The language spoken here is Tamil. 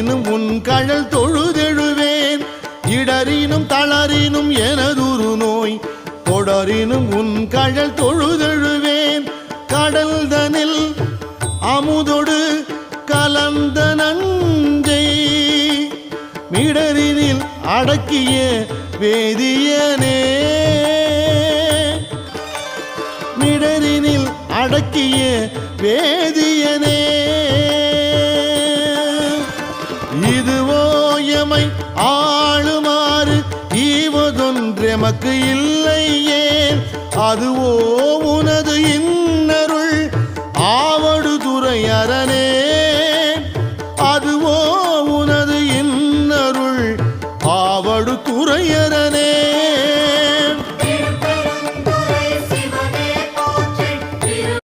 இடரினும் உன் கழல் தொழுதெழுவேன் இடரினும் தளரினும் எனதுரு நோய் தொடரினும் உன் கழல் தொழுதெழுவேன் கடல்தனில் அமுதொடு கலந்த நஞ்சை மிடரினில் அடக்கிய வேதியனே மிடரினில் அடக்கிய வேதியனே இதுவோ எமை ஆளுமாறு ஈவதொன்றெமக்கு இல்லை ஏன் அதுவோ உனது